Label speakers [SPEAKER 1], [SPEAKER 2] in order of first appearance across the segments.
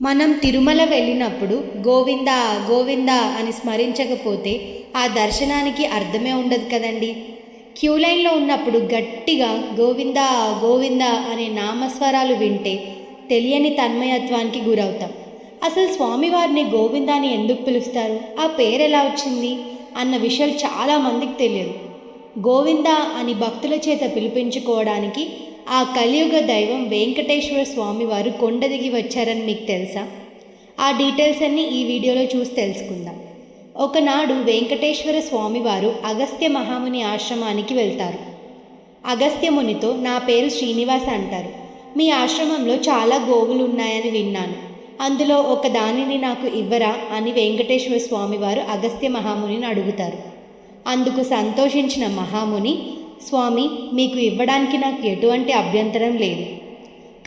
[SPEAKER 1] మనం తిరుమల వెళ్ళినప్పుడు గోవింద గోవింద అని స్మరించకపోతే ఆ దర్శనానికి అర్థమే ఉండదు కదండి. క్యూ లైన్లో ఉన్నప్పుడు గట్టిగా గోవింద గోవింద అనే నామస్వరాలు వింటే తెలియని తన్మయత్వానికి గురవుతాం. అసలు స్వామివారిని గోవింద అని ఎందుకు పిలుస్తారు, ఆ పేరు ఎలా వచ్చింది అన్న విషయాలు చాలామందికి తెలియదు. గోవింద అని భక్తుల చేత పిలిపించుకోవడానికి ఆ కలియుగ దైవం వెంకటేశ్వర స్వామివారు కొండ దిగి వచ్చారని మీకు తెలుసా? ఆ డీటెయిల్స్ అన్నీ ఈ వీడియోలో చూసి తెలుసుకుందాం. ఒకనాడు వెంకటేశ్వర స్వామివారు అగస్త్య మహాముని ఆశ్రమానికి వెళ్తారు. అగస్త్యమునితో, నా పేరు శ్రీనివాస అంటారు. మీ ఆశ్రమంలో చాలా గోవులు ఉన్నాయని విన్నాను, అందులో ఒక దానిని నాకు ఇవ్వరా అని వెంకటేశ్వర స్వామివారు అగస్త్య మహామునిని అడుగుతారు. అందుకు సంతోషించిన మహాముని, స్వామి, మీకు ఇవ్వడానికి నాకు ఎటువంటి అభ్యంతరం లేదు,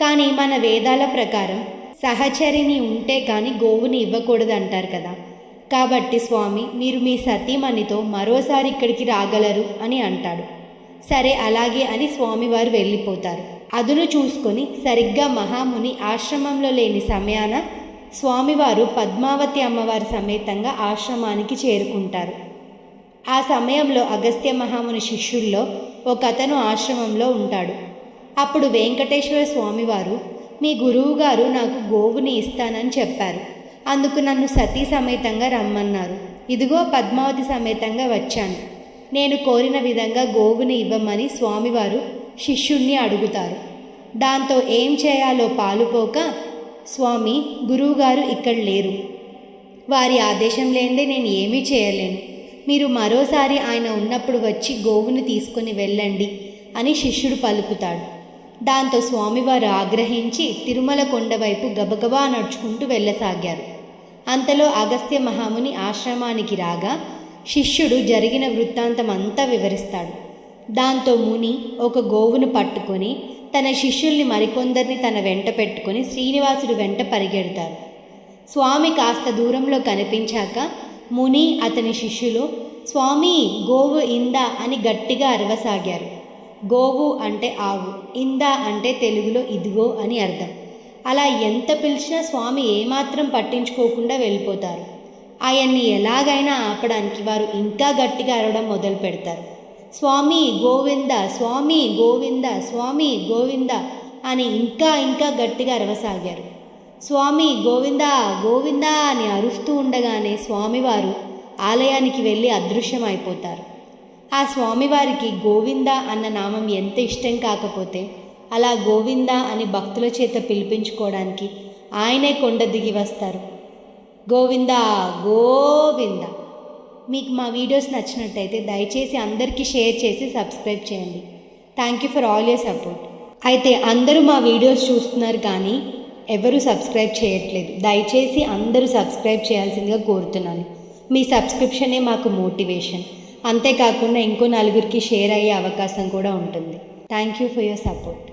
[SPEAKER 1] కానీ మన వేదాల ప్రకారం సహచరిని ఉంటే కానీ గోవుని ఇవ్వకూడదు అంటారు కదా, కాబట్టి స్వామి మీరు మీ సతీమణితో మరోసారి ఇక్కడికి రాగలరు అని అంటాడు. సరే అలాగే అని స్వామివారు వెళ్ళిపోతారు. అదును చూసుకొని సరిగ్గా మహాముని ఆశ్రమంలో లేని సమయాన స్వామివారు పద్మావతి అమ్మవారి సమేతంగా ఆశ్రమానికి చేరుకుంటారు. ఆ సమయంలో అగస్త్య మహాముని శిష్యుల్లో ఒక అతను ఆశ్రమంలో ఉంటాడు. అప్పుడు వెంకటేశ్వర స్వామివారు, మీ గురువుగారు నాకు గోవుని ఇస్తానని చెప్పారు, అందుకు నన్ను సతీ సమేతంగా రమ్మన్నారు. ఇదిగో పద్మావతి సమేతంగా వచ్చాను. నేను కోరిన విధంగా గోవుని ఇవ్వమని స్వామివారు శిష్యుణ్ణి అడుగుతారు. దాంతో ఏం చేయాలో పాలుపోక, స్వామి, గురువుగారు ఇక్కడ లేరు, వారి ఆదేశం లేనిదే నేను ఏమీ చేయలేను, మీరు మరోసారి ఆయన ఉన్నప్పుడు వచ్చి గోవుని తీసుకుని వెళ్ళండి అని శిష్యుడు పలుకుతాడు. దాంతో స్వామివారు ఆగ్రహించి తిరుమల కొండ వైపు గబగబా నడుచుకుంటూ వెళ్ళసాగారు. అంతలో అగస్త్య మహాముని ఆశ్రమానికి రాగా శిష్యుడు జరిగిన వృత్తాంతం అంతా వివరిస్తాడు. దాంతో ముని ఒక గోవును పట్టుకొని తన శిష్యుల్ని మరికొందరిని తన వెంట పెట్టుకొని శ్రీనివాసుడు వెంట పరిగెడతారు. స్వామి కాస్త దూరంలో కనిపించాక ముని అతని శిష్యులు, స్వామి, గోవు ఇందా అని గట్టిగా అరవసాగారు. గోవు అంటే ఆవు, ఇందా అంటే తెలుగులో ఇదిగో అని అర్థం. అలా ఎంత పిలిచినా స్వామి ఏమాత్రం పట్టించుకోకుండా వెళ్ళిపోతారు. ఆయన్ని ఎలాగైనా ఆపడానికి వారు ఇంకా గట్టిగా అరవడం మొదలు పెడతారు. స్వామి గోవింద, స్వామి గోవింద, స్వామి గోవింద అని ఇంకా గట్టిగా అరవసాగారు. స్వామి గోవిందా గోవిందా అని అరుస్తూ ఉండగానే స్వామివారు ఆలయానికి వెళ్ళి అదృశ్యమైపోతారు. ఆ స్వామివారికి గోవింద అన్న నామం ఎంత ఇష్టం కాకపోతే అలా గోవింద అని భక్తుల చేత పిలిపించుకోవడానికి ఆయనే కొండ దిగి వస్తారు. గోవింద గోవింద. మీకు మా వీడియోస్ నచ్చినట్టయితే దయచేసి అందరికీ షేర్ చేసి సబ్స్క్రైబ్ చేయండి. Thank you for all your support. అయితే అందరూ మా వీడియోస్ చూస్తున్నారు కానీ ఎవరు సబ్స్క్రైబ్ చేయట్లేదు. దయచేసి అందరూ సబ్స్క్రైబ్ చేయాల్సిందిగా కోరుతున్నాను. మీ సబ్స్క్రిప్షనే మాకు మోటివేషన్. అంతేకాకుండా ఇంకో నలుగురికి షేర్ అయ్యే అవకాశం కూడా ఉంటుంది. Thank you for your support.